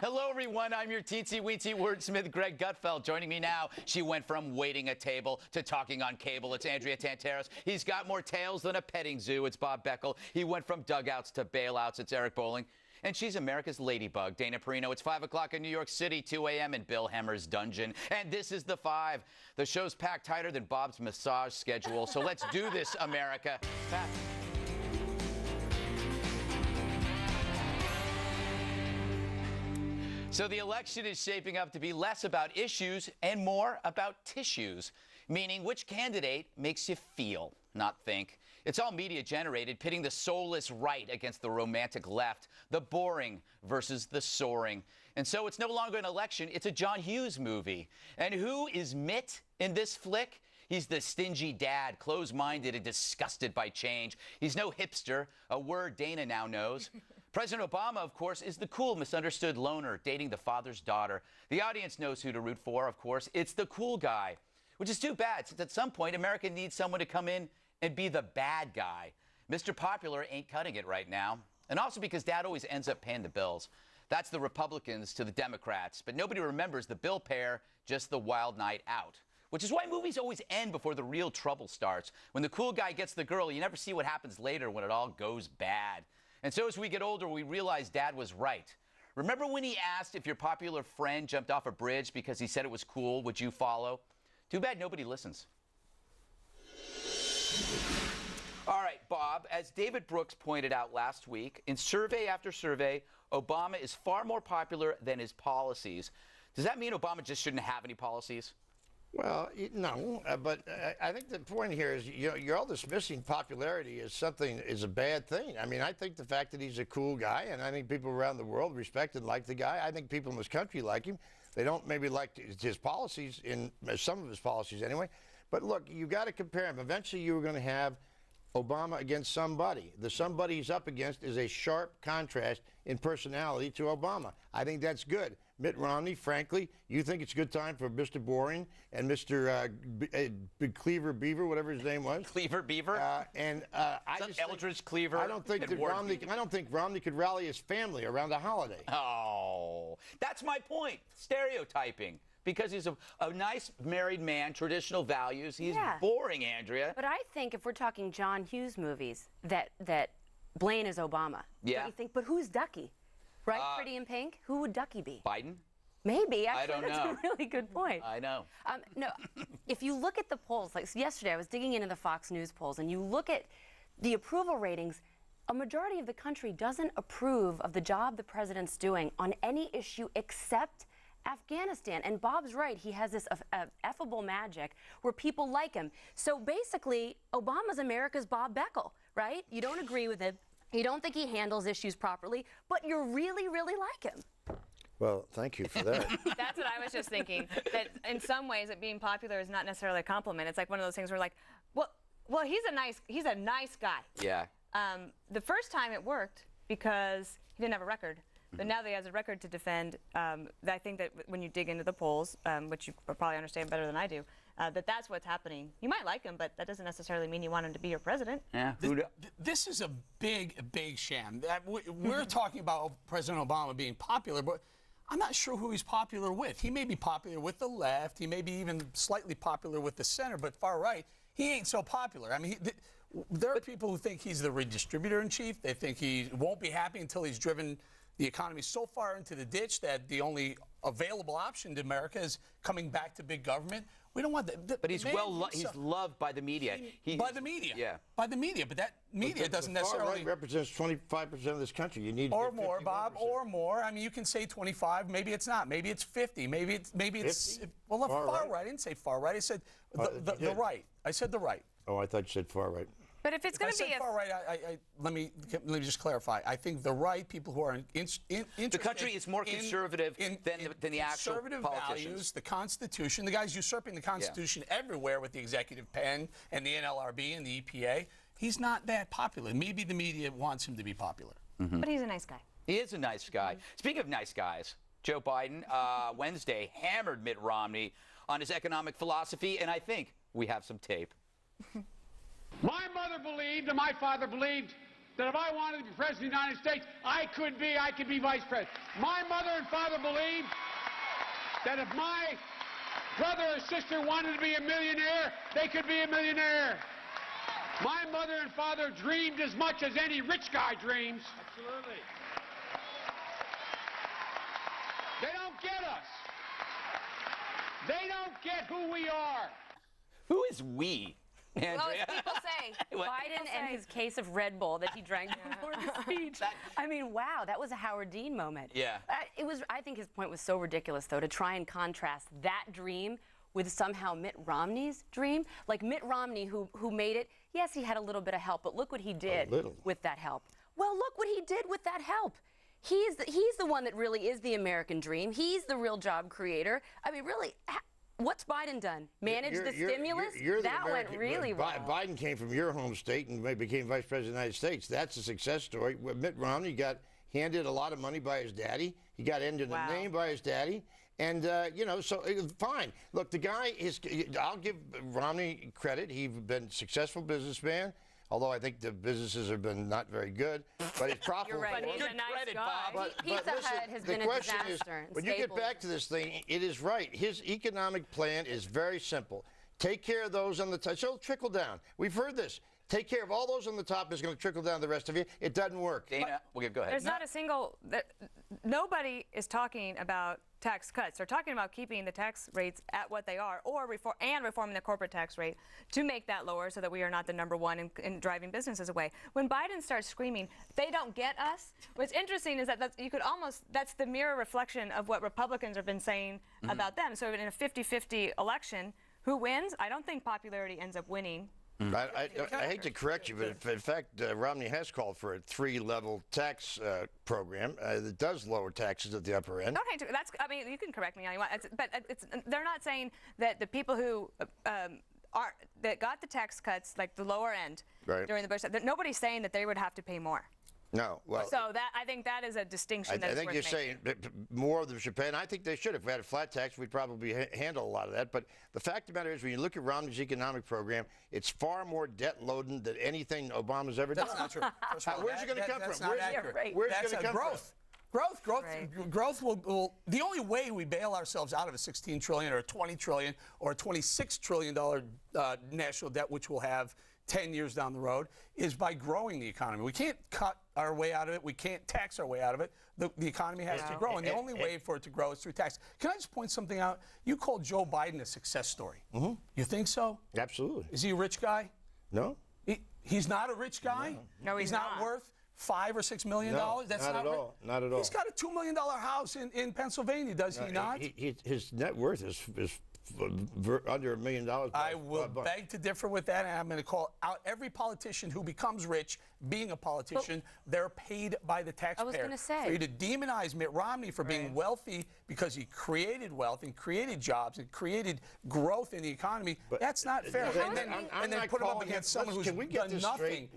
Hello, everyone. I'm your teensy-weensy wordsmith, Greg Gutfeld. Joining me now, she went from waiting a table to talking on cable. It's Andrea Tantaros. He's got more tails than a petting zoo. It's Bob Beckel. He went from dugouts to bailouts. It's Eric Bolling. And she's America's ladybug, Dana Perino. It's 5 o'clock in New York City, 2 a.m. in Bill Hemmer's dungeon. And this is The Five. The show's packed tighter than Bob's massage schedule. So let's do this, America. Pat. So the election is shaping up to be less about issues and more about tissues, meaning which candidate makes you feel, not think. It's all media generated, pitting the soulless right against the romantic left, the boring versus the soaring. And so it's no longer an election, it's a John Hughes movie. And who is Mitt in this flick? He's the stingy dad, close-minded and disgusted by change. He's no hipster, a word Dana now knows. President Obama, of course, is the cool, misunderstood loner dating the father's daughter. The audience knows who to root for, of course. It's the cool guy, which is too bad, since at some point America needs someone to come in and be the bad guy. Mr. Popular ain't cutting it right now. And also because dad always ends up paying the bills. That's the Republicans to the Democrats. But nobody remembers the bill payer, just the wild night out. Which is why movies always end before the real trouble starts. When the cool guy gets the girl, you never see what happens later when it all goes bad. And so as we get older, we realize dad was right. Remember when he asked if your popular friend jumped off a bridge because he said it was cool, would you follow? Too bad nobody listens. All right, Bob, as David Brooks pointed out last week, in survey after survey, Obama is far more popular than his policies. Does that mean Obama just shouldn't have any policies? Well, no, but I think the point here is you're all dismissing popularity as a bad thing. I mean, I think the fact that he's a cool guy, and I think people around the world respect and like the guy. I think people in this country like him. They don't maybe like his policies, some of his policies anyway. But look, you got to compare him. Eventually, you were going to have Obama against somebody. The somebody he's up against is a sharp contrast in personality to Obama. I think that's good. Mitt Romney, frankly, you think it's a good time for Mr. Boring and Mr. Cleaver Beaver, whatever his name was. Cleaver Beaver? Eldridge Cleaver. I don't think Romney could rally his family around a holiday. Oh, that's my point. Stereotyping. Because he's a nice married man, traditional values. He's boring, Andrea. But I think if we're talking John Hughes movies, that Blaine is Obama. Yeah. Don't you think? But who's Ducky? Right? Pretty in Pink? Who would Ducky be? Biden? Maybe. Actually, I don't know. That's a really good point. I know. No, if you look at the polls, like yesterday I was digging into the Fox News polls, and you look at the approval ratings, a majority of the country doesn't approve of the job the president's doing on any issue except Afghanistan. And Bob's right. He has this effable magic where people like him. So basically, Obama's America's Bob Beckel, right? You don't agree with him. You don't think he handles issues properly, but you really, really like him. Well, thank you for that. That's what I was just thinking. That in some ways, that being popular is not necessarily a compliment. It's like one of those things where, like, well, he's a nice guy. Yeah. The first time it worked because he didn't have a record. But now that he has a record to defend, I think that when you dig into the polls, which you probably understand better than I do, that's what's happening. You might like him, but that doesn't necessarily mean you want him to be your president. Yeah. This is a big sham. We're talking about President Obama being popular, but I'm not sure who he's popular with. He may be popular with the left. He may be even slightly popular with the center, but far right, he ain't so popular. I mean, there are people who think he's the redistributor in chief. They think he won't be happy until he's driven the economy so far into the ditch that the only available option to America is coming back to big government. We don't want that. But he's he's loved by the media. By the media. Yeah. By the media. But that media doesn't necessarily. Far right represents 25% of this country. You need or more, Bob, or more. I mean, you can say 25. Maybe it's not. Maybe it's 50. Maybe it's 50? Well, far right. I didn't say far right. I said the right. I said the right. Oh, I thought you said far right. But if it's going to be far right, let me just clarify. I think the right, people who are interested. The country is more conservative than the actual conservative politicians. Values, the Constitution. The guy's usurping the Constitution everywhere with the executive pen and the NLRB and the EPA. He's not that popular. Maybe the media wants him to be popular. But he's a nice guy. He is a nice guy. Speaking of nice guys, Joe Biden Wednesday hammered Mitt Romney on his economic philosophy, and I think we have some tape. My mother believed and my father believed that if I wanted to be president of the United States, I could be vice president. My mother and father believed that if my brother or sister wanted to be a millionaire, they could be a millionaire. My mother and father dreamed as much as any rich guy dreams. Absolutely. They don't get us. They don't get who we are. Who is we? Andrea? Well, as people say. Biden and his case of Red Bull that he drank before the speech. I mean, wow, that was a Howard Dean moment. Yeah. It was. I think his point was so ridiculous, though, to try and contrast that dream with somehow Mitt Romney's dream. Like Mitt Romney, who made it. Yes, he had a little bit of help, but look what he did with that help. Well, look what he did with that help. He's the one that really is the American dream. He's the real job creator. I mean, really. What's Biden done? Managed the stimulus? That went really well. Biden came from your home state and became vice president of the United States. That's a success story. Mitt Romney got handed a lot of money by his daddy. He got ended the name by his daddy. And, you know, so fine. Look, the guy is, I'll give Romney credit. He's been a successful businessman. Although I think the businesses have been not very good, but it's profitable. You're right. But he's a nice guy. Pizza Hut has been a disaster. When you get back to this thing, it is right. His economic plan is very simple. Take care of those on the top. So it'll trickle down. We've heard this. Take care of all those on the top. It's going to trickle down the rest of you. It doesn't work. Dana, go ahead. There's not a single. Nobody is talking about tax cuts. They're talking about keeping the tax rates at what they are, or reforming the corporate tax rate to make that lower, so that we are not the #1 in driving businesses away. When Biden starts screaming, "They don't get us," what's interesting is that that's the mirror reflection of what Republicans have been saying about them. So in a 50-50 election, who wins? I don't think popularity ends up winning. I hate to correct you, but in fact, Romney has called for a 3-level tax program that does lower taxes at the upper end. Don't hate to. I mean, you can correct me how you want. But they're not saying that the people who that got the tax cuts, like the lower end during the Bush, that nobody's saying that they would have to pay more. No, well. So I think that is a distinction. I think you're saying more of them should pay, and I think they should. If we had a flat tax, we'd probably handle a lot of that. But the fact of the matter is, when you look at Romney's economic program, it's far more debt-loaded than anything Obama's ever done. That's not true. Where's it going to come from? Not accurate. Where's it going to come growth. from? Growth will. The only way we bail ourselves out of a $16 trillion or a $20 trillion or a $26 trillion national debt, which we'll have 10 years down the road, is by growing the economy. We can't cut our way out of it. We can't tax our way out of it. The economy has to grow, and the only way for it to grow is through tax. Can I just point something out? You called Joe Biden a success story. Mm-hmm. You think so? Absolutely. Is he a rich guy? No. He's not a rich guy? No, he's not worth $5 or $6 million? No, That's not at all. Not at all. He's got a $2 million house in Pennsylvania, does he not? His net worth is under $1 million. I will beg to differ with that, and I'm going to call out every politician who becomes rich, being a politician, they're paid by the taxpayer. I was going to say. For you to demonize Mitt Romney for being wealthy because he created wealth and created jobs and created growth in the economy, that's not fair. I'm And then put him up against someone who's done nothing.